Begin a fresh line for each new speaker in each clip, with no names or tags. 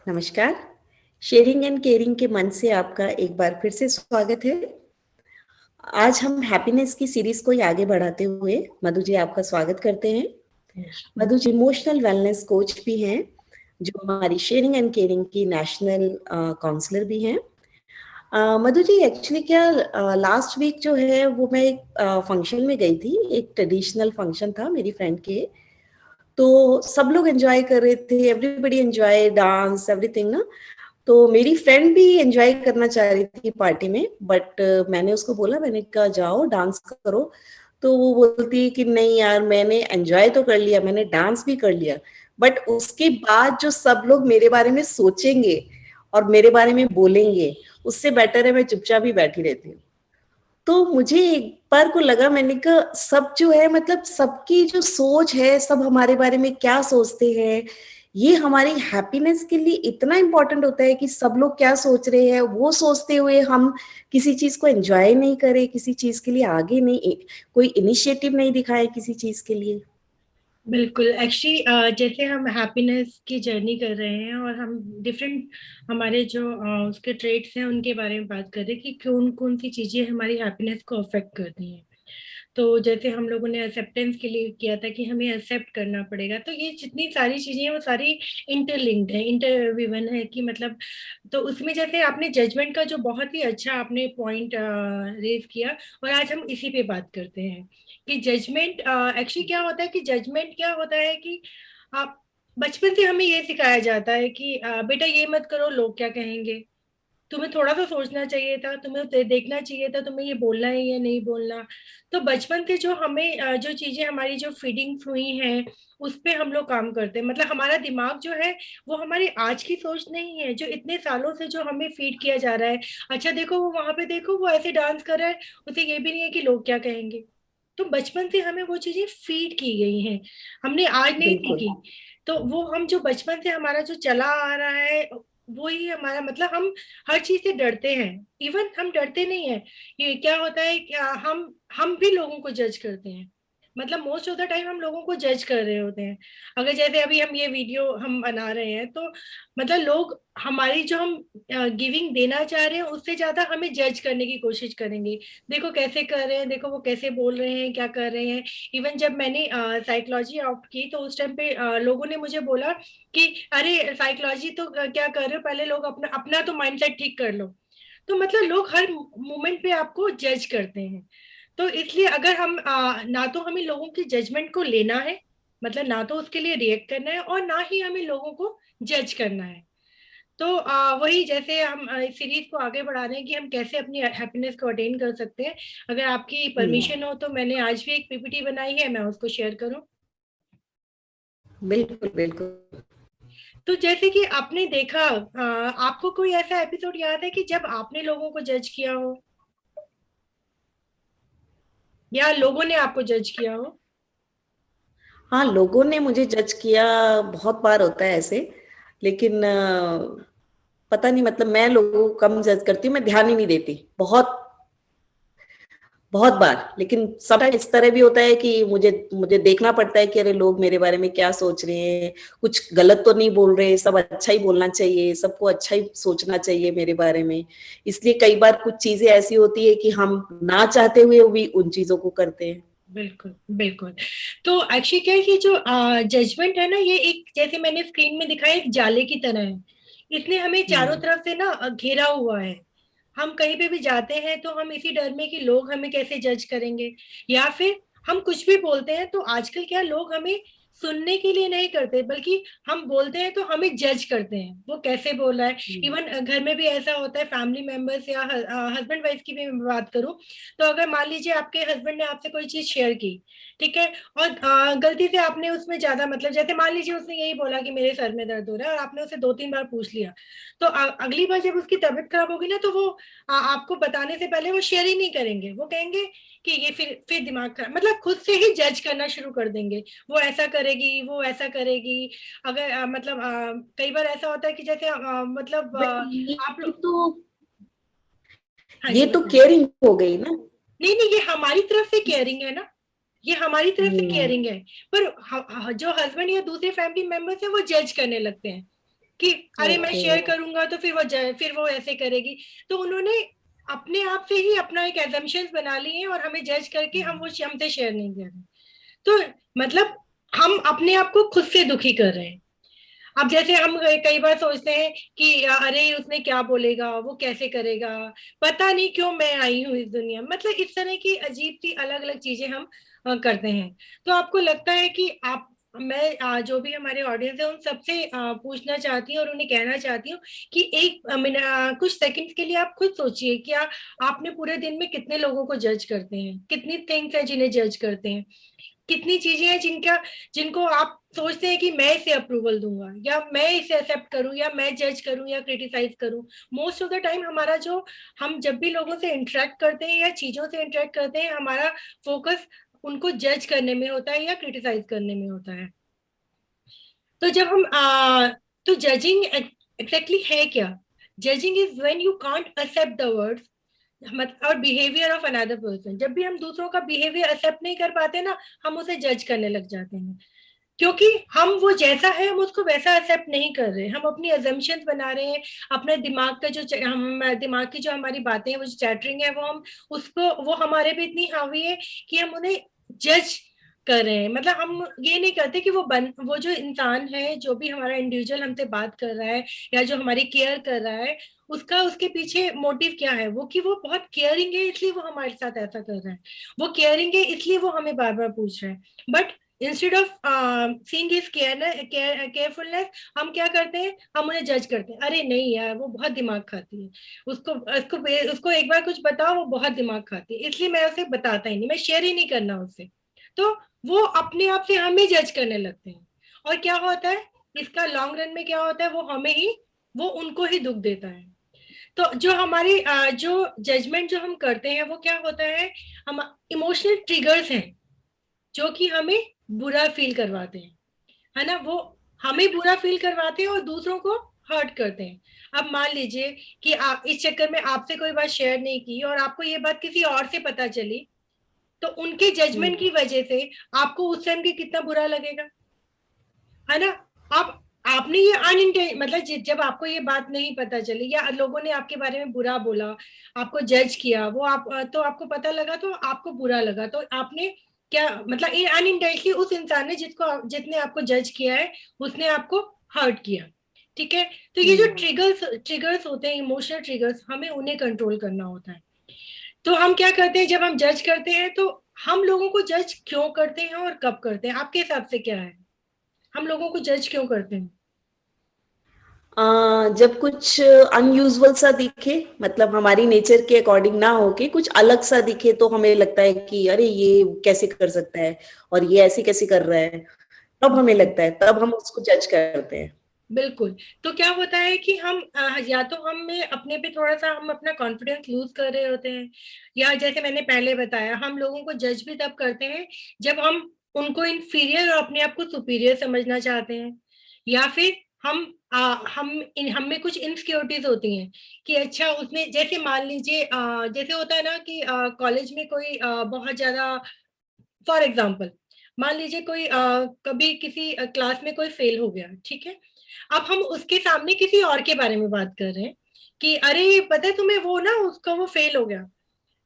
नमस्कार। Sharing and caring के मन से आपका एक बार फिर से स्वागत है। आज हम हैप्पीनेस की सीरीज को आगे बढ़ाते हुए मधु जी आपका स्वागत करते हैं। Madhu ji emotional wellness coach भी हैं, जो हमारी शेयरिंग एंड केयरिंग की नेशनल काउंसलर भी हैं। मधु जी एक्चुअली क्या लास्ट वीक जो है वो मैं एक फंक्शन में गई थी। एक ट्रेडिशनल फंक्शन था मेरी फ्रेंड के। तो सब लोग एंजॉय कर रहे थे, एवरीबडी एंजॉय डांस एवरीथिंग ना। तो मेरी फ्रेंड भी एंजॉय करना चाह रही थी पार्टी में, बट मैंने उसको बोला, मैंने कहा जाओ डांस करो। तो वो बोलती है कि नहीं यार, मैंने एंजॉय तो कर लिया, मैंने डांस भी कर लिया, बट उसके बाद जो सब लोग मेरे बारे में सोचेंगे और मेरे बारे में बोलेंगे, उससे बेटर है मैं चुपचाप ही बैठी रहती हूँ। तो मुझे एक बार को लगा, मैंने कहा सब जो है मतलब सबकी जो सोच है, सब हमारे बारे में क्या सोचते हैं, ये हमारी हैप्पीनेस के लिए इतना इम्पोर्टेंट होता है कि सब लोग क्या सोच रहे हैं वो सोचते हुए हम किसी चीज को एंजॉय नहीं करें, किसी चीज के लिए आगे नहीं, कोई इनिशिएटिव नहीं दिखाए किसी चीज के लिए।
बिल्कुल एक्चुअली जैसे हम हैप्पीनेस की जर्नी कर रहे हैं और हम डिफरेंट हमारे जो उसके ट्रेट्स हैं उनके बारे में बात कर रहे हैं कि कौन कौन सी चीजें हमारी हैप्पीनेस को अफेक्ट करती हैं। तो जैसे हम लोगों ने एक्सेप्टेंस के लिए किया था कि हमें एक्सेप्ट करना पड़ेगा, तो ये जितनी सारी चीजें हैं वो सारी इंटरलिंक्ड है, इंटरविवन है कि मतलब। तो उसमें जैसे आपने जजमेंट का जो बहुत ही अच्छा आपने पॉइंट रेज किया, और आज हम इसी पे बात करते हैं कि जजमेंट एक्चुअली क्या होता है। कि जजमेंट क्या होता है कि आप बचपन से हमें ये सिखाया जाता है कि बेटा ये मत करो, लोग क्या कहेंगे। तुम्हें थोड़ा सा सोचना चाहिए था, तुम्हें देखना चाहिए था, तुम्हें ये बोलना है या नहीं बोलना। तो बचपन से जो हमें जो चीजें हमारी जो फीडिंग्स हुई हैं उस पे हम लोग काम करते हैं। मतलब हमारा दिमाग जो है वो हमारी आज की सोच नहीं है, जो इतने सालों से जो हमें फीड किया जा रहा है। अच्छा देखो वो वहां पे, देखो वो ऐसे डांस कर रहा है, उसे ये भी नहीं है कि लोग क्या कहेंगे। तो बचपन से हमें वो चीजें फीड की गई हैं, हमने आज नहीं
बिल्कुल
सीखी। तो वो हम जो बचपन से हमारा जो चला आ रहा है वो ही हमारा, मतलब हम हर चीज से डरते हैं। इवन हम डरते नहीं है, ये क्या होता है क्या, हम भी लोगों को जज करते हैं। मतलब मोस्ट ऑफ द टाइम हम लोगों को जज कर रहे होते हैं। अगर जैसे अभी हम ये वीडियो हम बना रहे हैं तो मतलब लोग हमारी जो हम गिविंग देना चाह रहे हैं उससे ज्यादा हमें जज करने की कोशिश करेंगे। देखो कैसे कर रहे हैं, देखो वो कैसे बोल रहे हैं, क्या कर रहे हैं। इवन जब मैंने साइकोलॉजी ऑप्ट की तो उस टाइम पे लोगों ने मुझे बोला कि अरे साइकोलॉजी तो क्या कर रहे हो, पहले लोग अपना अपना तो माइंडसेट ठीक कर लो। तो मतलब लोग हर मोमेंट पे आपको जज करते हैं। तो इसलिए अगर हम ना तो हमें लोगों की जजमेंट को लेना है, मतलब ना तो उसके लिए रिएक्ट करना है, और ना ही हमें लोगों को जज करना है। तो वही जैसे हम इस सीरीज को आगे बढ़ा रहे हैं कि हम कैसे अपनी हैप्पीनेस को अटेन कर सकते हैं। अगर आपकी परमिशन हो तो मैंने आज भी एक पीपीटी बनाई है, मैं उसको शेयर करूं।
बिल्कुल बिल्कुल।
तो जैसे कि आपने देखा, आपको कोई ऐसा एपिसोड याद है कि जब आपने लोगों को जज किया हो या लोगों ने आपको जज किया हो।
हाँ, लोगों ने मुझे जज किया बहुत बार होता है ऐसे, लेकिन पता नहीं, मतलब मैं लोगों को कम जज करती हूँ, मैं ध्यान ही नहीं देती बहुत बहुत बार। लेकिन समटाइम इस तरह भी होता है कि मुझे मुझे देखना पड़ता है कि अरे लोग मेरे बारे में क्या सोच रहे हैं, कुछ गलत तो नहीं बोल रहे, सब अच्छा ही बोलना चाहिए, सबको अच्छा ही सोचना चाहिए मेरे बारे में। इसलिए कई बार कुछ चीजें ऐसी होती है कि हम ना चाहते हुए भी उन चीजों को करते हैं।
बिल्कुल बिल्कुल। तो एक्चुअली क्या है कि जो जजमेंट है ना, ये एक जैसे मैंने स्क्रीन में दिखाया एक जाले की तरह है। इसने हमें चारों
हम्म।
तरफ से ना घेरा हुआ है। हम कहीं पे भी जाते हैं तो हम इसी डर में कि लोग हमें कैसे जज करेंगे, या फिर हम कुछ भी बोलते हैं तो आजकल क्या लोग हमें सुनने के लिए नहीं करते, बल्कि हम बोलते हैं तो हमें जज करते हैं वो कैसे बोल रहा है।
हम्म।
इवन घर में भी ऐसा होता है, फैमिली मेंबर्स या हस्बैंड वाइफ की भी मैं बात करूं, तो अगर मान लीजिए आपके हस्बैंड ने आपसे कोई चीज शेयर की, ठीक है, और गलती से आपने उसमें ज्यादा, मतलब जैसे मान लीजिए उसने यही बोला कि मेरे सर में दर्द हो रहा है और आपने उसे दो तीन बार पूछ लिया, तो अगली बार जब उसकी तबीयत खराब होगी ना तो वो आपको बताने से पहले वो शेयर ही नहीं करेंगे। वो कहेंगे कि ये फिर दिमाग खराब, मतलब खुद से ही जज करना शुरू कर देंगे। वो ऐसा करेगी, वो ऐसा करेगी। अगर मतलब कई बार ऐसा होता है कि जैसे मतलब
बट
आप लोग। हाँ
ये
जी
तो
बताइए।
केयरिंग हो गई ना।
नहीं नहीं, ये हमारी तरफ से केयरिंग है ना, ये हमारी तरफ से
हम्म।
केयरिंग है। पर जो हस्बैंड या दूसरे फैमिली मेंबर्स हैं वो जज करने लगते हैं। कि अरे मैं
ओके।
शेयर करूंगा तो फिर वो ऐसे करेगी। तो उन्होंने अपने आप से ही अपना एक एजम्पशंस बना लिए हैं और हमें जज करके हम वो हमसे शेयर नहीं कर रहे। तो मतलब हम अपने आप को खुद से दुखी कर रहे हैं। अब जैसे हम कई बार सोचते हैं कि अरे उसने क्या बोलेगा, वो कैसे करेगा, पता नहीं क्यों मैं आई हूँ इस दुनिया में, मतलब इस तरह की अजीब सी अलग अलग चीजें हम करते हैं। तो आपको लगता है कि आप मैं जो भी हमारे ऑडियंस है उन सबसे पूछना चाहती हूँ और उन्हें कहना चाहती हूँ कि एक कुछ सेकंड के लिए आप खुद सोचिए कि आपने पूरे दिन में कितने लोगों को जज करते हैं, कितनी थिंग्स हैं जिन्हें जज करते हैं, कितनी चीजें हैं जिनको आप सोचते हैं कि मैं इसे अप्रूवल दूंगा या मैं इसे एक्सेप्ट करूं या मैं जज करूं या क्रिटिसाइज करूं। मोस्ट ऑफ द टाइम हमारा जो हम जब भी लोगों से इंटरेक्ट करते हैं या चीजों से इंटरेक्ट करते हैं, हमारा फोकस उनको जज करने में होता है या क्रिटिसाइज करने में होता है। तो जब हम तो जजिंग एग्जैक्टली है क्या? Judging is when you can't accept the words और बिहेवियर ऑफ अनदर पर्सन। जब भी हम दूसरों का बिहेवियर एक्सेप्ट नहीं कर पाते ना, हम उसे जज करने लग जाते हैं, क्योंकि हम वो जैसा है हम उसको वैसा एक्सेप्ट नहीं कर रहे, हम अपनी अजम्पशंस बना रहे हैं। अपने दिमाग का जो हम दिमाग की जो हमारी बातें हैं, वो जो चैटरिंग है, वो हम उसको वो हमारे पे इतनी हावी है कि हम उन्हें जज कर रहे हैं। मतलब हम ये नहीं करते कि वो जो इंसान है, जो भी हमारा इंडिविजुअल हमसे बात कर रहा है या जो हमारी केयर कर रहा है, उसका उसके पीछे मोटिव क्या है, वो कि वो बहुत केयरिंग है इसलिए वो हमारे साथ ऐसा कर रहा है, वो केयरिंग है इसलिए वो हमें बार बार पूछ रहा है। But instead of seeing his carefulness, हम क्या करते हैं, हम उन्हें जज करते हैं। अरे नहीं यार, वो बहुत दिमाग खाती है, उसको उसको उसको एक बार कुछ बताओ, वो बहुत दिमाग खाती है, इसलिए मैं उसे बताता ही नहीं, मैं शेयर ही नहीं करना उससे। तो वो अपने आप से हमें जज करने लगते हैं। और क्या होता है, इसका लॉन्ग रन में क्या होता है, वो उनको ही दुख देता है। तो जो हमारी जो जजमेंट जो हम करते हैं, वो क्या होता है, हम इमोशनल ट्रिगर्स हैं जो कि हमें बुरा फील करवाते हैं, है ना। वो हमें बुरा फील करवाते हैं और दूसरों को हर्ट करते हैं। अब मान लीजिए कि आप इस चक्कर में आपसे कोई बात शेयर नहीं की और आपको ये बात किसी और से पता चली, तो उनके जजमेंट की वजह से आपको उस टाइम की कितना बुरा लगेगा, है ना। आप आपने ये मतलब जब आपको ये बात नहीं पता चली या लोगों ने आपके बारे में बुरा बोला, आपको जज किया, वो आप तो आपको पता लगा तो आपको बुरा लगा, तो आपने क्या मतलब ये अनइंटेंशनली उस इंसान ने जितने आपको जज किया है, उसने आपको हर्ट किया। ठीक है। तो ये जो ट्रिगर्स होते हैं, इमोशनल ट्रिगर्स, हमें उन्हें कंट्रोल करना होता है। तो हम क्या करते हैं, जब हम जज करते हैं तो हम लोगों को जज क्यों करते हैं और कब करते हैं, आपके हिसाब से क्या है, हम लोगों को जज क्यों करते हैं?
जब कुछ अनयूजुअल सा दिखे, मतलब हमारी नेचर के अकॉर्डिंग ना होके कुछ अलग सा दिखे, तो हमें लगता है कि अरे ये कैसे कर सकता है और ये ऐसे कैसे कर रहा है, तब हमें लगता है, तब हम उसको जज करते हैं।
बिल्कुल। तो क्या होता है कि हम या तो हम में अपने पे थोड़ा सा हम अपना कॉन्फिडेंस लूज कर रहे होते हैं, या जैसे मैंने पहले बताया, हम लोगों को जज भी तब करते हैं जब हम उनको इंफीरियर और अपने आप को सुपीरियर समझना चाहते हैं, या फिर हम में कुछ इनसिक्योरिटीज होती हैं कि अच्छा उसने, जैसे मान लीजिए जैसे होता है ना कि कॉलेज में कोई बहुत ज्यादा, फॉर एग्जाम्पल मान लीजिए कोई कभी किसी क्लास में कोई फेल हो गया, ठीक है। अब हम उसके सामने किसी और के बारे में बात कर रहे हैं कि अरे पता है तुम्हें, वो ना उसका वो फेल हो गया,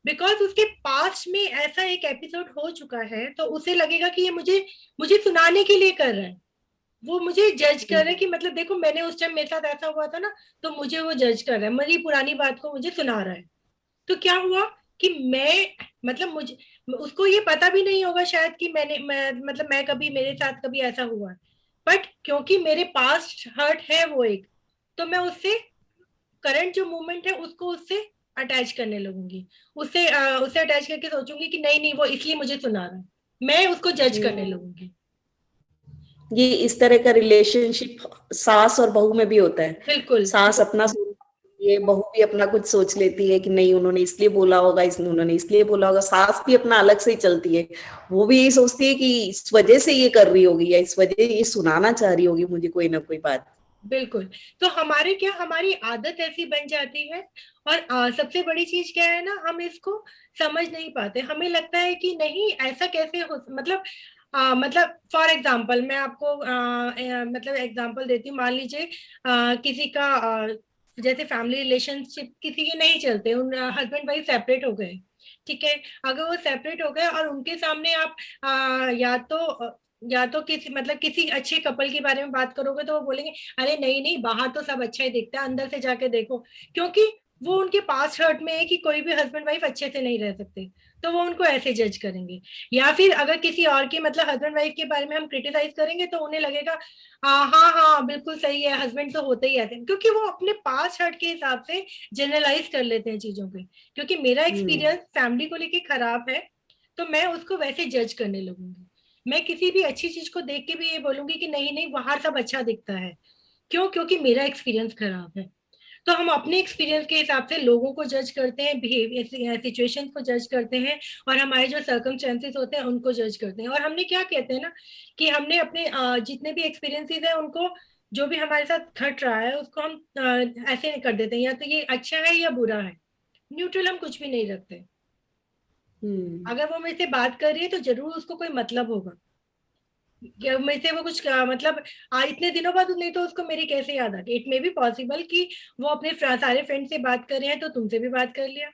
बिकॉज उसके पास्ट में ऐसा एक एपिसोड हो चुका है, तो उसे लगेगा कि ये मुझे मुझे सुनाने के लिए कर रहा है, वो मुझे जज कर रहा है कि मतलब देखो मैंने उस टाइम मेरे साथ ऐसा हुआ था ना, तो मुझे वो जज कर रहा है, मेरी पुरानी बात को मुझे सुना रहा है। तो क्या हुआ कि मैं, मतलब मुझे, उसको ये पता भी नहीं होगा शायद कि मतलब मैं कभी, मेरे साथ कभी ऐसा हुआ, बट क्योंकि मेरे पास्ट हर्ट है वो एक, तो मैं उससे करंट जो मोमेंट है उसको उससे अटैच करने लगूंगी, उससे अटैच करके सोचूंगी कि नहीं नहीं वो इसलिए मुझे सुना रहा है, मैं उसको जज करने
हम्म।
लगूंगी।
ये इस तरह का रिलेशनशिप सास और बहू में भी होता है।
बिल्कुल।
सास अपना ये बहू भी अपना कुछ सोच लेती है कि नहीं उन्होंने इसलिए बोला होगा, इसने उन्होंने इसलिए बोला होगा। सास भी अपना अलग से ही चलती है, वो भी यही सोचती है कि इस वजह से ये कर रही होगी या इस वजह ये सुनाना चाह रही होगी मुझे कोई ना कोई बात।
बिल्कुल। तो हमारी आदत ऐसी बन जाती है। और सबसे बड़ी चीज क्या है ना, हम इसको समझ नहीं पाते, हमें लगता है कि नहीं ऐसा कैसे हो, मतलब मतलब फॉर एग्जाम्पल मैं आपको मतलब एग्जाम्पल देती हूँ। मान लीजिए किसी का जैसे फैमिली रिलेशनशिप किसी के नहीं चलते, उन हस्बैंड वाइफ सेपरेट हो गए, ठीक है। अगर वो सेपरेट हो गए और उनके सामने आप या तो किसी मतलब किसी अच्छे कपल के बारे में बात करोगे तो वो बोलेंगे अरे नहीं नहीं, बाहर तो सब अच्छा ही दिखता है, अंदर से जाके देखो। क्योंकि वो उनके पास हर्ट में है कि कोई भी हस्बैंड वाइफ अच्छे से नहीं रह सकते, तो वो उनको ऐसे जज करेंगे। या फिर अगर किसी और के मतलब हस्बैंड वाइफ के बारे में हम क्रिटिसाइज करेंगे तो उन्हें लगेगा हाँ हाँ बिल्कुल सही है, हस्बैंड तो होते ही ऐसे, क्योंकि वो अपने पास हर्ट के हिसाब से जनरलाइज कर लेते हैं चीजों पे। क्योंकि मेरा
हम्म।
एक्सपीरियंस फैमिली को लेके खराब है, तो मैं उसको वैसे जज करने लगूंगी। मैं किसी भी अच्छी चीज को देख के भी ये बोलूंगी कि नहीं नहीं, बाहर सब अच्छा दिखता है। क्यों? क्योंकि मेरा एक्सपीरियंस खराब है। तो हम अपने एक्सपीरियंस के हिसाब से लोगों को जज करते हैं, बिहेवियर सिचुएशन को जज करते हैं, और हमारे जो सर्कमस्टेंसेस होते हैं उनको जज करते हैं। और हमने क्या कहते हैं ना कि हमने अपने जितने भी एक्सपीरियंसेस हैं उनको, जो भी हमारे साथ घट रहा है उसको हम ऐसे कर देते हैं, या तो ये अच्छा है या बुरा है। न्यूट्रल हम कुछ भी नहीं रखते।
हम्म।
अगर वो मेरे से बात कर रही है तो जरूर उसको कोई मतलब होगा, या मेरे से वो कुछ मतलब इतने दिनों बाद, नहीं तो उसको मेरी कैसे याद आ गई। इट मे बी पॉसिबल कि वो अपने सारे फ्रेंड से बात कर रहे हैं तो तुमसे भी बात कर लिया।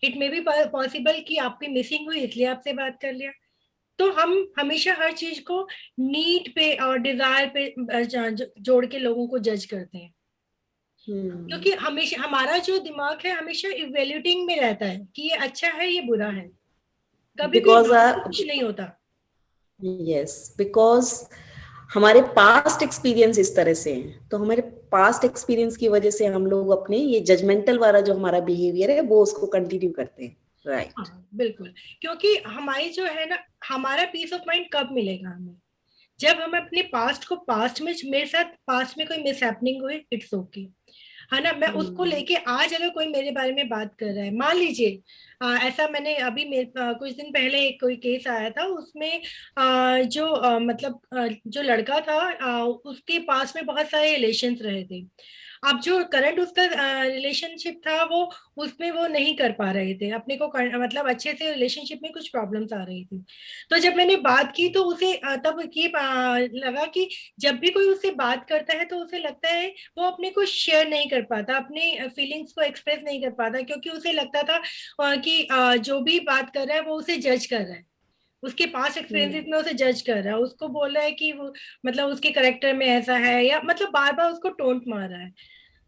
इट मे बी पॉसिबल कि आपकी मिसिंग हुई इसलिए आपसे बात कर लिया। तो हम हमेशा हर चीज को नीड पे और डिजायर पे जोड़ के लोगों को जज करते हैं।
हम्म।
क्योंकि हमेशा हमारा जो दिमाग है हमेशा इवेल्यूटिंग में रहता है कि ये अच्छा है ये बुरा है, कभी भी
बिकॉज
कुछ नहीं होता।
यस, बिकॉज हमारे पास्ट एक्सपीरियंस इस तरह से हैं, तो हमारे पास्ट एक्सपीरियंस की वजह से हम लोग अपने ये जजमेंटल वाला जो हमारा बिहेवियर है वो उसको कंटिन्यू करते हैं। राइट।
हाँ बिल्कुल। क्योंकि हमारी जो है ना, हमारा पीस ऑफ माइंड कब मिलेगा हमें? जब हम अपने पास्ट को, पास्ट में मेरे साथ पास्ट में कोई मिस हैपनिंग हुई, इट्स ओके, है ना। मैं उसको
हम्म।
लेके आज अगर कोई मेरे बारे में बात कर रहा है, मान लीजिए ऐसा मैंने अभी कुछ दिन पहले एक कोई केस आया था, उसमें जो मतलब जो लड़का था उसके पास में बहुत सारे रिलेशंस रहे थे। अब जो करंट उसका रिलेशनशिप था वो, उसमें वो नहीं कर पा रहे थे अपने को मतलब अच्छे से रिलेशनशिप में कुछ प्रॉब्लम्स आ रही थी। तो जब मैंने बात की तो उसे तब ये लगा कि जब भी कोई उससे बात करता है तो उसे लगता है वो अपने को शेयर नहीं कर पाता, अपने फीलिंग्स को एक्सप्रेस नहीं कर पाता, क्योंकि उसे लगता था कि जो भी बात कर रहा है वो उसे जज कर रहा है, उसके पास एक्सपीरियंसेस
हम्म।
में उसे जज कर रहा है, उसको बोल रहा है कि वो मतलब उसके करेक्टर में ऐसा है, या मतलब बार बार उसको टोंट मार रहा है।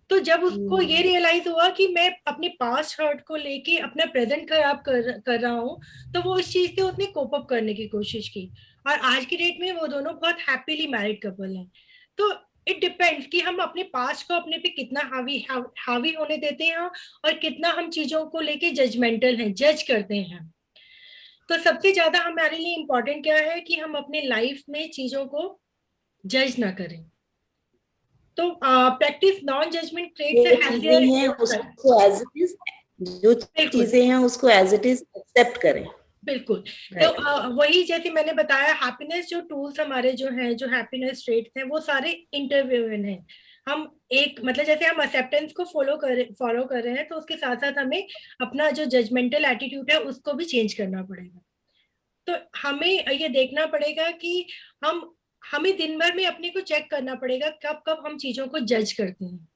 तो जब उसको ये
हम्म।
रियलाइज हुआ कि मैं अपने पास्ट हर्ट को लेके अपना प्रेजेंट खराब कर रहा हूँ, तो वो उस चीज से उसने कोप अप करने की कोशिश की। और आज की डेट में वो दोनों बहुत हैप्पीली मैरिड कपल हैं। तो इट डिपेंड्स कि हम अपने पास्ट को अपने पे कितना हावी होने देते हैं, और कितना हम चीजों को लेके जजमेंटल हैं, जज करते हैं। तो सबसे ज्यादा हमारे लिए इम्पोर्टेंट क्या है कि हम अपने लाइफ में चीजों को जज ना करें। तो प्रैक्टिस नॉन जजमेंट क्रिएट्स
जो
अ
चीजें
हेल्थियर
हैं
लाइफ।
उसको एज इट इज, जो
बिल्कुल
चीजें हैं उसको एज इट इज एक्सेप्ट करें।
बिल्कुल। तो
राइट।
वही जैसे मैंने बताया, हैप्पीनेस जो टूल्स हमारे जो हैं, जो हैप्पीनेस ट्रेट्स हैं, वो सारे इंटरव्यून हैं। हम एक मतलब जैसे हम एक्सेप्टेंस को फॉलो कर रहे हैं, तो उसके साथ साथ हमें अपना जो जजमेंटल एटीट्यूड है उसको भी चेंज करना पड़ेगा। तो हमें ये देखना पड़ेगा कि हम हमें दिन भर में अपने को चेक करना पड़ेगा कब कब हम चीजों को जज करते हैं।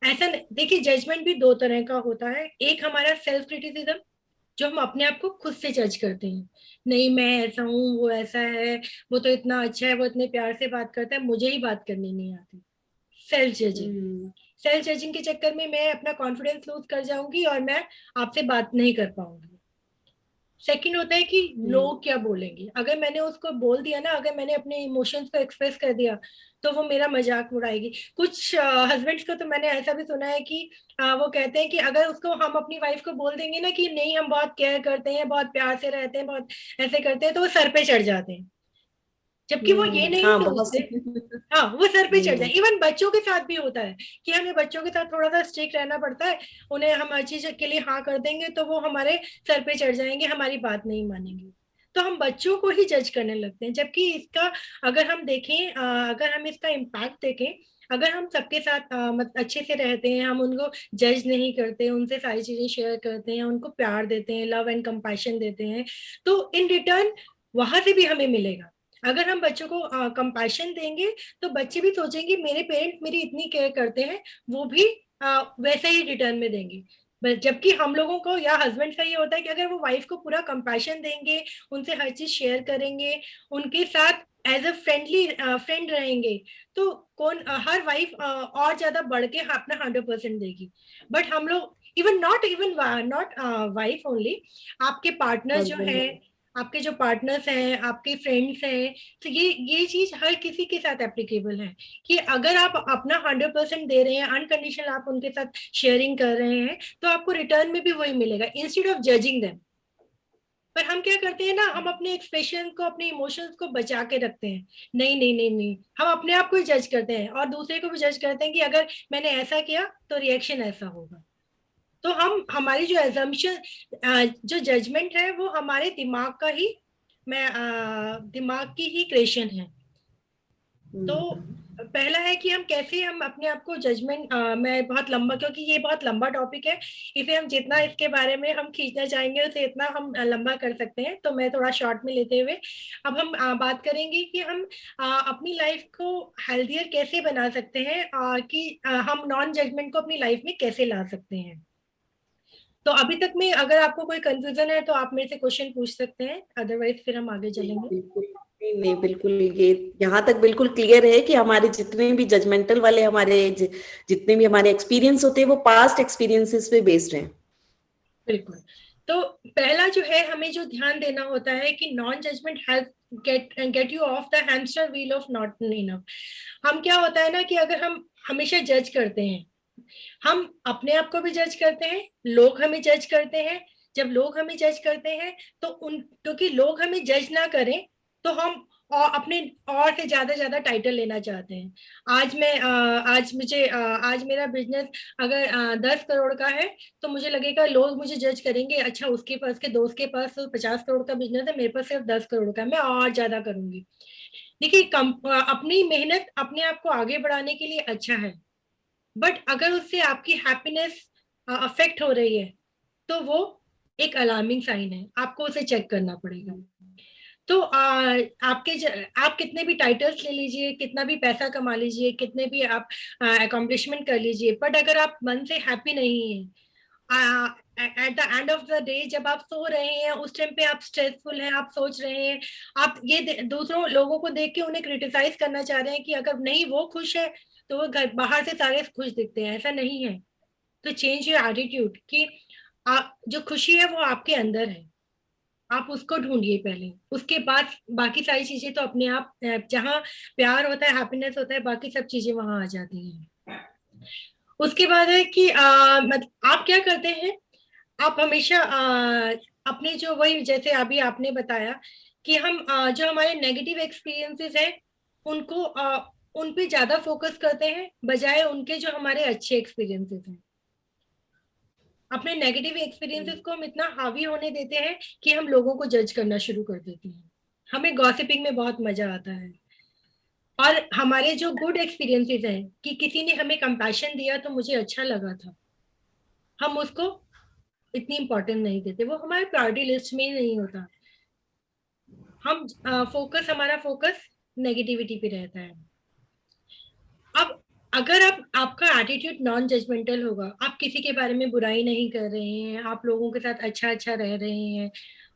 ऐसा देखिए, जजमेंट भी दो तरह का होता है। एक हमारा सेल्फ क्रिटिसिज्म, जो हम अपने आप को खुद से जज करते हैं, नहीं मैं ऐसा हूँ, वो ऐसा है, वो तो इतना अच्छा है, वो इतने प्यार से बात करता है, मुझे ही बात करनी नहीं आती। Self judging.
हम्म।
सेल्फ जजिंग के चक्कर में मैं अपना कॉन्फिडेंस लूज कर जाऊंगी और मैं आपसे बात नहीं कर पाऊंगी। सेकंड होता है कि
हम्म।
लोग क्या बोलेंगे। अगर मैंने उसको बोल दिया ना, अगर मैंने अपने इमोशंस को एक्सप्रेस कर दिया, तो वो मेरा मजाक उड़ाएगी। कुछ हस्बैंड्स को तो मैंने ऐसा भी सुना है कि वो कहते हैं कि अगर उसको हम अपनी वाइफ को बोल देंगे ना कि नहीं हम बहुत केयर करते हैं, बहुत प्यार से रहते हैं, बहुत ऐसे करते हैं, तो वो सर पे चढ़ जाते हैं। जबकि वो ये नहीं
हाँ, बहुत
सोचते।
से।
हाँ, वो सर पे चढ़ जाए।
हम्म।
इवन बच्चों के साथ भी होता है कि हमें बच्चों के साथ थोड़ा सा स्ट्रिक्ट रहना पड़ता है। उन्हें हम हर चीज के लिए हाँ कर देंगे तो वो हमारे सर पे चढ़ जाएंगे, हमारी बात नहीं मानेंगे। तो हम बच्चों को ही जज करने लगते हैं, जबकि इसका अगर हम देखें, अगर हम इसका इम्पैक्ट देखें, अगर हम सबके साथ अच्छे से रहते हैं, हम उनको जज नहीं करते, उनसे सारी चीजें शेयर करते हैं, उनको प्यार देते हैं, लव एंड कंपैशन देते हैं, तो इन रिटर्न वहां से भी हमें मिलेगा। अगर हम बच्चों को कंपैशन देंगे तो बच्चे भी सोचेंगे मेरे पेरेंट्स मेरी इतनी केयर करते हैं, वो भी वैसे ही रिटर्न में देंगे। जबकि हम लोगों को या हस्बैंड का ये होता है कि अगर वो वाइफ को पूरा कंपैशन देंगे, उनसे हर चीज शेयर करेंगे, उनके साथ एज अ फ्रेंडली फ्रेंड रहेंगे, तो कौन हर वाइफ और ज्यादा बढ़ के अपना 100% देगी। बट हम लोग इवन नॉट वाइफ ओनली, आपके पार्टनर जो
हस्बैंड।
है, आपके जो पार्टनर्स हैं, आपके फ्रेंड्स हैं, तो ये चीज हर किसी के साथ एप्लीकेबल है कि अगर आप अपना 100% दे रहे हैं, अनकंडीशनल आप उनके साथ शेयरिंग कर रहे हैं, तो आपको रिटर्न में भी वही मिलेगा, इंस्टेड ऑफ जजिंग देम। पर हम क्या करते हैं ना, हम अपने एक्सप्रेशन को, अपने इमोशंस को बचा के रखते हैं। नहीं नहीं नहीं नहीं, हम अपने आप को ही जज करते हैं और दूसरे को भी जज करते हैं कि अगर मैंने ऐसा किया तो रिएक्शन ऐसा होगा। तो हम हमारी जो एजम्पशन, जो जजमेंट है, वो हमारे दिमाग का ही, दिमाग की ही क्रिएशन है। तो पहला है कि हम कैसे हम अपने आप को जजमेंट, मैं बहुत लंबा, क्योंकि ये बहुत लंबा टॉपिक है, इसे हम जितना इसके बारे में हम खींचना चाहेंगे उसे इतना हम लंबा कर सकते हैं। तो मैं थोड़ा शॉर्ट में लेते हुए अब हम बात करेंगे कि हम अपनी लाइफ को हेल्थियर कैसे बना सकते हैं, कि हम नॉन जजमेंट को अपनी लाइफ में कैसे ला सकते हैं। तो अभी तक में अगर आपको कोई कंफ्यूजन है तो आप मेरे से क्वेश्चन पूछ सकते हैं, अदरवाइज फिर हम आगे
नहीं,
चलेंगे।
बिल्कुल नहीं, नहीं, बिल्कुल ये यहाँ तक बिल्कुल क्लियर है कि हमारे जितने भी जजमेंटल वाले जितने भी हमारे एक्सपीरियंस होते हैं वो पास्ट एक्सपीरियंसेस पे बेस्ड हैं।
बिल्कुल। तो पहला जो है, हमें जो ध्यान देना होता है कि non judgement help get you off the hamster wheel of not enough. हम क्या होता है ना कि अगर हम हमेशा जज करते हैं, हम अपने आप को भी जज करते हैं, लोग हमें जज करते हैं। जब लोग हमें जज करते हैं तो उन, क्योंकि लोग हमें जज ना करें तो हम और अपने और से ज्यादा टाइटल लेना चाहते हैं। आज मेरा बिजनेस अगर 10 करोड़ का है, तो मुझे लगेगा लोग मुझे जज करेंगे, अच्छा उसके पास के दोस्त के पास तो 50 करोड़ का बिजनेस है, मेरे पास सिर्फ 10 करोड़ का, मैं और ज्यादा करूंगी। देखिए, अपनी मेहनत अपने आप को आगे बढ़ाने के लिए अच्छा है, बट अगर उससे आपकी हैप्पीनेस अफेक्ट हो रही है तो वो एक अलार्मिंग साइन है, आपको उसे चेक करना पड़ेगा। तो आप कितने भी टाइटल्स ले लीजिए, कितना भी पैसा कमा लीजिए, कितने भी आप अकॉम्प्लिशमेंट कर लीजिए, बट अगर आप मन से हैप्पी नहीं है, at the end of the day जब आप सो रहे हैं उस टाइम पे आप स्ट्रेसफुल हैं, आप सोच रहे हैं, आप ये दूसरों लोगों को देख के उन्हें क्रिटिसाइज करना चाह रहे हैं कि अगर नहीं वो खुश है तो वो घर बाहर से सारे खुश दिखते हैं, ऐसा नहीं है। तो चेंज योर एटीट्यूड कि जो खुशी है वो आपके अंदर है, आप उसको ढूंढिए पहले, उसके बाद बाकी सारी चीजें तो अपने आप, जहाँ प्यार होता है, हैप्पीनेस होता है, बाकी सब चीजें वहां आ जाती हैं। उसके बाद है कि आप क्या करते हैं, आप हमेशा अपने जो, वही जैसे अभी आपने बताया कि हम जो हमारे नेगेटिव एक्सपीरियंसेस है उनको उन पे ज्यादा फोकस करते हैं बजाय उनके जो हमारे अच्छे एक्सपीरियंसेस हैं। अपने नेगेटिव एक्सपीरियंसेस को हम इतना हावी होने देते हैं कि हम लोगों को जज करना शुरू कर देते हैं। हमें गॉसिपिंग में बहुत मजा आता है। और हमारे जो गुड एक्सपीरियंसेस हैं कि किसी ने हमें कंपैशन दिया तो मुझे अच्छा लगा था, हम उसको इतनी इंपॉर्टेंट नहीं देते, वो हमारे प्रायोरिटी लिस्ट में ही नहीं होता। हम हमारा फोकस नेगेटिविटी पे रहता है। अब अगर आपका एटीट्यूड नॉन जजमेंटल होगा, आप किसी के बारे में बुराई नहीं कर रहे हैं, आप लोगों के साथ अच्छा अच्छा रह रहे हैं,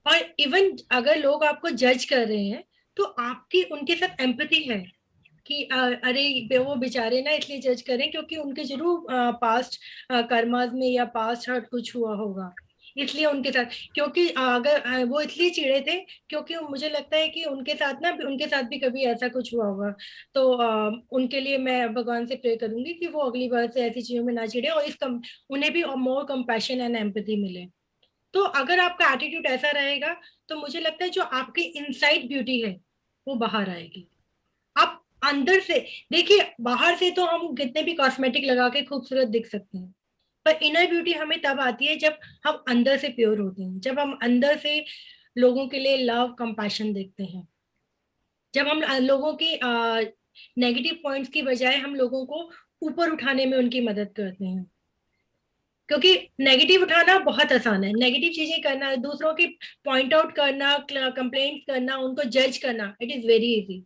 और इवन अगर लोग आपको जज कर रहे हैं तो आपकी उनके साथ एम्पैथी है कि अरे वो बेचारे ना इसलिए जज करें क्योंकि उनके जरूर पास्ट कर्मास में या पास्ट हर्ट कुछ हुआ होगा, इसलिए उनके साथ, क्योंकि अगर वो इसलिए चिढ़े थे क्योंकि मुझे लगता है कि उनके साथ ना, उनके साथ भी कभी ऐसा कुछ हुआ होगा। तो उनके लिए मैं भगवान से प्रे करूंगी कि वो अगली बार से ऐसी चीजों में ना चिढ़े और उन्हें भी मोर कंपैशन एंड एम्पैथी मिले। तो अगर आपका एटीट्यूड ऐसा रहेगा तो मुझे लगता है जो आपकी इनसाइड ब्यूटी है वो बाहर आएगी। आप अंदर से देखिए, बाहर से तो हम कितने भी कॉस्मेटिक लगा के खूबसूरत दिख सकते हैं, पर इनर ब्यूटी हमें तब आती है जब हम अंदर से प्योर होते हैं, जब हम अंदर से लोगों के लिए लव कंपैशन देखते हैं, जब हम लोगों के नेगेटिव पॉइंट्स की बजाय हम लोगों को ऊपर उठाने में उनकी मदद करते हैं। क्योंकि नेगेटिव उठाना बहुत आसान है, नेगेटिव चीजें करना, दूसरों की पॉइंट आउट करना, कंप्लेंट करना, उनको जज करना, इट इज वेरी इजी।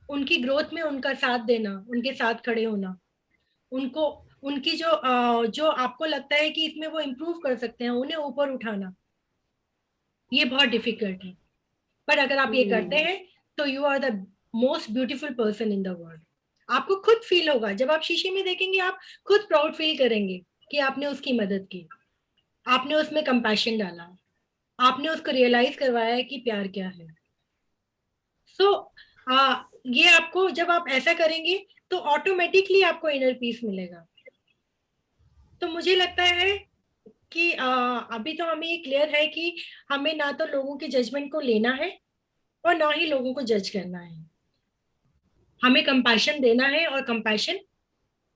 उनकी ग्रोथ में उनका साथ देना, उनके साथ खड़े होना, उनको, उनकी जो आपको लगता है कि इसमें वो इम्प्रूव कर सकते हैं, उन्हें ऊपर उठाना, ये बहुत डिफिकल्ट है। पर अगर आप ये करते
हम्म।
हैं तो you are the most beautiful person in the world. आपको खुद फील होगा, जब आप शीशे में देखेंगे आप खुद प्राउड फील करेंगे कि आपने उसकी मदद की, आपने उसमें कंपैशन डाला, आपने उसको रियलाइज करवाया है कि प्यार क्या है। सो ये आपको, जब आप ऐसा करेंगे तो ऑटोमेटिकली आपको इनर पीस मिलेगा। तो मुझे लगता है कि अभी तो हमें ये क्लियर है कि हमें ना तो लोगों के जजमेंट को लेना है और ना ही लोगों को जज करना है। हमें कंपैशन देना है और कंपैशन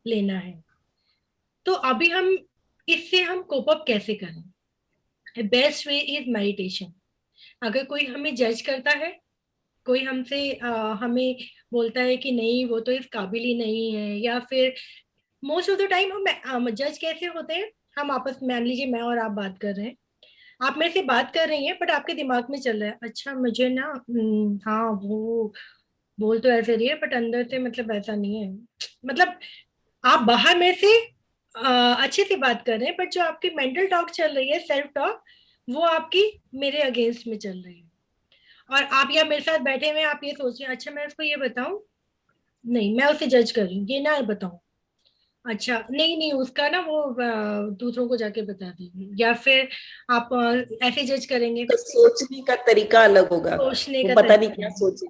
लेना है। तो अभी हम इससे हम कोप अप कैसे करें? Best way is meditation. अगर कोई हमें जज करता है, कोई हमसे हमें बोलता है कि नहीं वो तो इस काबिल ही नहीं है, या फिर मोस्ट ऑफ द टाइम हम जज कैसे होते हैं, हम आपस में, मान लीजिए मैं और आप बात कर रहे हैं, आप मेरे से बात कर रही हैं बट आपके दिमाग में चल रहा है, अच्छा मुझे ना हाँ वो बोल तो ऐसे रही है बट अंदर से मतलब ऐसा नहीं है। मतलब आप बाहर में से अच्छे से बात कर रहे हैं, बट जो आपकी मेंटल टॉक चल रही है, सेल्फ टॉक, वो आपकी मेरे अगेंस्ट में चल रही है। और आप या मेरे साथ बैठे हुए हैं, आप ये सोच रहे हैं अच्छा मैं उसको ये बताऊं, नहीं मैं उसे जज कर रही हूँ, ये ना बताऊं, अच्छा नहीं नहीं उसका ना वो दूसरों को जाके बता देंगे, या फिर आप ऐसे जज करेंगे,
तो सोचने का तरीका अलग होगा,
सोचने
वो
का
पता नहीं
तरीका
क्या
है।
सोचे।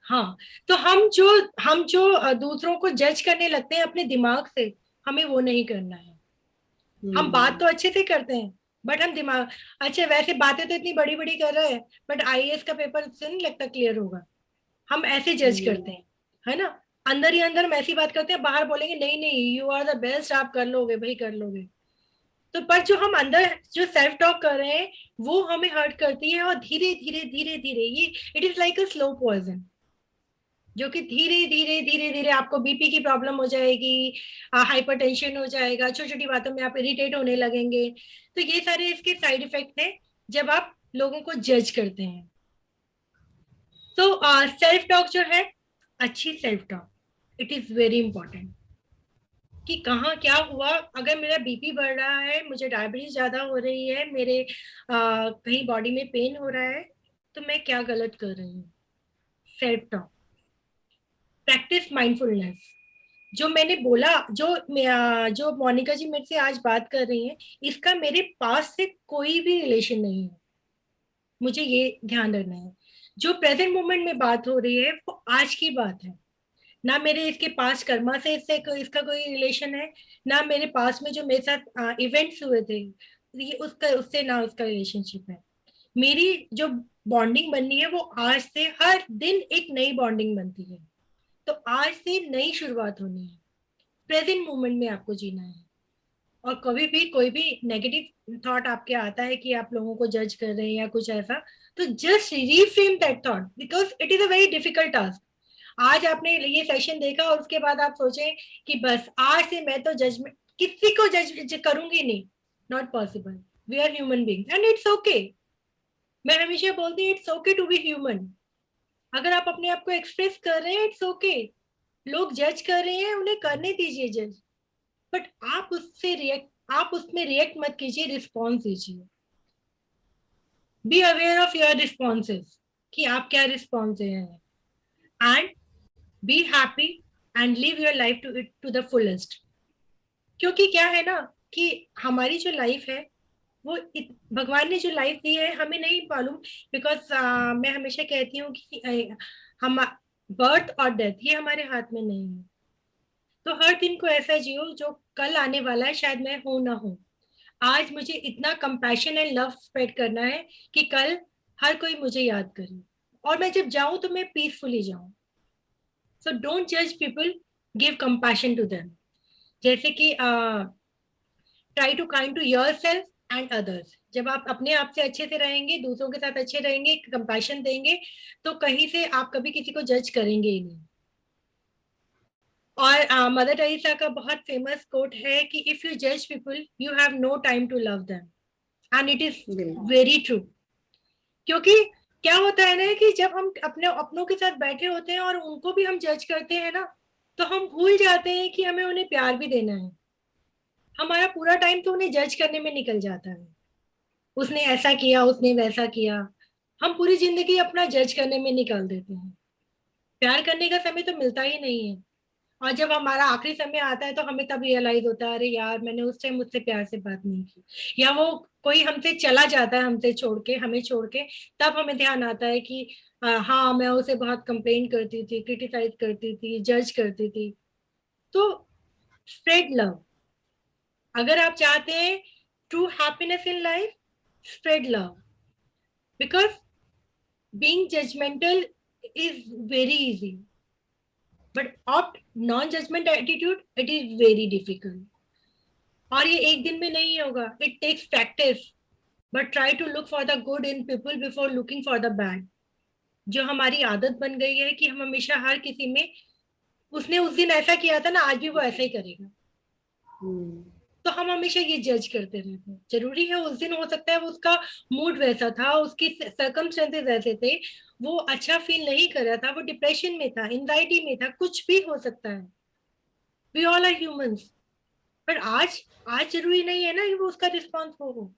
हाँ, तो हम जो दूसरों को जज करने लगते हैं अपने दिमाग से, हमें वो नहीं करना है। हम बात
हम्म।
तो अच्छे से करते हैं बट हम दिमाग, अच्छा वैसे बातें तो इतनी बड़ी बड़ी कर रहे हैं बट आईएएस का पेपर से नहीं लगता क्लियर होगा, हम ऐसे जज
हम्म।
करते हैं, है ना? अंदर ही अंदर हम ऐसी बात करते हैं, बाहर बोलेंगे नहीं नहीं यू आर द बेस्ट, आप कर लोगे भाई कर लोगे। तो पर जो हम अंदर जो सेल्फ टॉक कर रहे हैं वो हमें हर्ट करती है, और धीरे धीरे धीरे धीरे ये, it is like a slow poison, जो कि धीरे धीरे धीरे धीरे आपको बीपी की प्रॉब्लम हो जाएगी, हाइपरटेंशन हो जाएगा, छोटी छोटी बातों में आप इरिटेट होने लगेंगे। तो ये सारे इसके साइड इफेक्ट हैं जब आप लोगों को जज करते हैं। तो सेल्फ टॉक जो है, अच्छी self talk, it is very important. कि कहाँ क्या हुआ, अगर मेरा बीपी बढ़ रहा है, मुझे डायबिटीज ज्यादा हो रही है, मेरे कहीं बॉडी में पेन हो रहा है, तो मैं क्या गलत कर रही हूँ? Self talk, practice mindfulness. जो मैंने बोला, जो मोनिका जी मेरे से आज बात कर रही हैं, इसका मेरे पास से कोई भी रिलेशन नहीं है, मुझे ये ध्यान रखना है। जो प्रेजेंट मोमेंट में बात हो रही है वो आज की बात है, ना मेरे इसके पास कर्मा से इसका कोई रिलेशन है, ना मेरे पास में जो मेरे साथ इवेंट्स हुए थे ये उसका, उससे ना उसका रिलेशनशिप है। मेरी जो बॉन्डिंग बननी है वो आज से, हर दिन एक नई बॉन्डिंग बनती है। तो आज से नई शुरुआत होनी है, प्रेजेंट मोमेंट में आपको जीना है। और कभी भी कोई भी नेगेटिव थॉट आपके आता है कि आप लोगों को जज कर रहे हैं या कुछ ऐसा, तो just reframe that thought, because it is a very difficult task. आज आपने ये सेशन देखा और उसके बाद आप सोचें कि बस आज से मैं तो जजमेंट किसी को जज करूंगी नहीं, not possible. We are human being and it's okay. मैं हमेशा बोलती हूँ it's okay to be human. अगर आप अपने आप को एक्सप्रेस कर रहे हैं, इट्स ओके। लोग जज कर रहे हैं, उन्हें करने दीजिए जज, बट आप उसमें रिएक्ट मत कीजिए, रिस्पॉन्स दीजिए। Be aware of your responses, कि आप क्या रिस्पॉन्स दे रहे हैं, and be happy and live your life to the fullest. क्योंकि क्या है ना, कि हमारी जो लाइफ है वो भगवान ने जो लाइफ दी है हमें नहीं मालूम, बिकॉज मैं हमेशा कहती हूँ कि हम, बर्थ और डेथ ये हमारे हाथ में नहीं है। तो हर दिन को ऐसा जियो जो कल आने वाला है शायद मैं हूं ना हूं। आज मुझे इतना कंपैशन एंड लव स्प्रेड करना है कि कल हर कोई मुझे याद करे, और मैं जब जाऊं तो मैं पीसफुली जाऊं। सो डोंट जज people, give compassion to them. जैसे कि try to kind to yourself and others. जब आप अपने आप से अच्छे से रहेंगे, दूसरों के साथ अच्छे रहेंगे, कंपैशन देंगे, तो कहीं से आप कभी किसी को जज करेंगे ही नहीं। और मदर टेरेसा का बहुत फेमस कोट है कि इफ यू जज people you have no time to love them, and it is
बिल्कुल।
Very true. क्योंकि क्या होता है ना कि जब हम अपने अपनों के साथ बैठे होते हैं और उनको भी हम जज करते हैं ना, तो हम भूल जाते हैं कि हमें उन्हें प्यार भी देना है। हमारा पूरा टाइम तो उन्हें जज करने में निकल जाता है, उसने ऐसा किया, उसने वैसा किया। हम पूरी जिंदगी अपना जज करने में निकाल देते हैं, प्यार करने का समय तो मिलता ही नहीं है। और जब हमारा आखिरी समय आता है तो हमें तब रियलाइज होता है, अरे यार मैंने उस टाइम मुझसे प्यार से बात नहीं की, या वो कोई हमसे चला जाता है, हमसे छोड़ के, हमें छोड़ के, तब हमें ध्यान आता है कि हाँ मैं उसे बहुत कंप्लेन करती थी, क्रिटिसाइज करती थी, जज करती थी। तो स्प्रेड लव। अगर आप चाहते हैं true happiness in life, spread love, because being judgemental is very easy, but opt non judgement attitude it is very difficult. और ये एक दिन में नहीं होगा, it takes practice. But try to look for the good in people before looking for the bad. जो हमारी आदत बन गई है कि हम हमेशा हर किसी में, उसने उस दिन ऐसा किया था ना, आज भी वो ऐसा ही करेगा,
हम्म।
तो हम हमेशा ये जज करते रहते हैं। जरूरी है उस दिन, हो सकता है वो उसका मूड वैसा था, उसकी सर्कमस्टेंसेस ऐसे थे, वो अच्छा फील नहीं कर रहा था, वो डिप्रेशन में था, एंजाइटी में था, कुछ भी हो सकता है। We all are humans. पर आज जरूरी नहीं है ना कि वो उसका रिस्पॉन्स हो।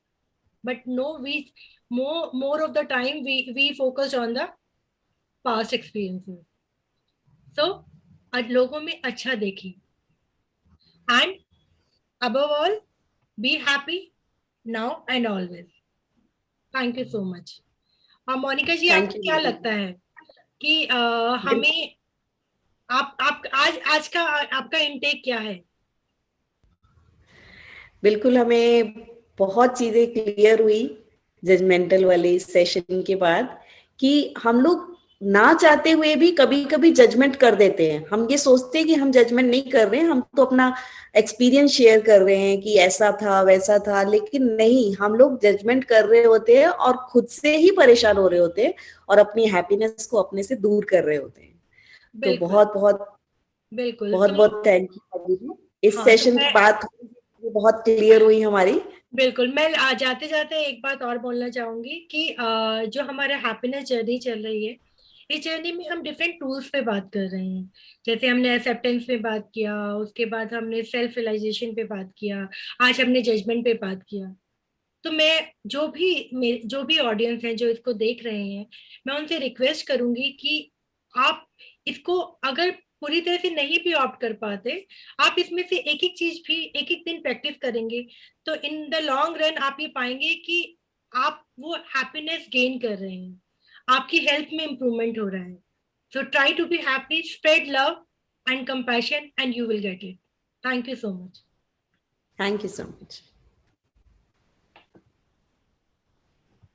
But no, we more of the time we focused on the past experiences. So आज लोगों में अच्छा देखिए, and above all be happy now and always. Thank you so much. Monika ji,
thank
आपको क्या
यू।
लगता है कि
बिल्कुल।
हमें, आप आज आज का आपका इनटेक क्या है?
बिल्कुल, हमें बहुत चीजें क्लियर हुई जजमेंटल वाले सेशन के बाद, कि हम लोग ना चाहते हुए भी कभी कभी जजमेंट कर देते हैं। हम ये सोचते हैं कि हम जजमेंट नहीं कर रहे हैं, हम तो अपना एक्सपीरियंस शेयर कर रहे हैं कि ऐसा था वैसा था, लेकिन नहीं, हम लोग जजमेंट कर रहे होते हैं और खुद से ही परेशान हो रहे होते हैं और अपनी हैप्पीनेस को अपने से दूर कर रहे होते हैं। तो
बिल्कुल।
बहुत बहुत
बिल्कुल
बहुत
तो
बहुत थैंक यू जी। इस
हाँ, तो
सेशन की
मैं
बात बहुत क्लियर हुई हमारी।
बिल्कुल, मैं जाते जाते एक बात और बोलना चाहूंगी कि जो हमारा हैप्पीनेस जर्नी चल रही है, इस जर्नी में हम डिफरेंट टूल्स पे बात कर रहे हैं। जैसे हमने एक्सेप्टेंस पे बात किया, उसके बाद हमने सेल्फ रियलाइजेशन पे बात किया, आज हमने जजमेंट पे बात किया। तो मैं, जो भी ऑडियंस है जो इसको देख रहे हैं, मैं उनसे रिक्वेस्ट करूंगी कि आप इसको, अगर पूरी तरह से नहीं भी ऑप्ट कर पाते, आप इसमें से एक एक चीज भी एक एक दिन प्रैक्टिस करेंगे, तो इन द लॉन्ग रन आप ये पाएंगे कि आप वो हैप्पीनेस गेन कर रहे हैं, आपकी हेल्थ में इंप्रूवमेंट हो रहा है। So try to be happy, spread love and compassion, and you will get it. Thank you so much.
Thank you so much.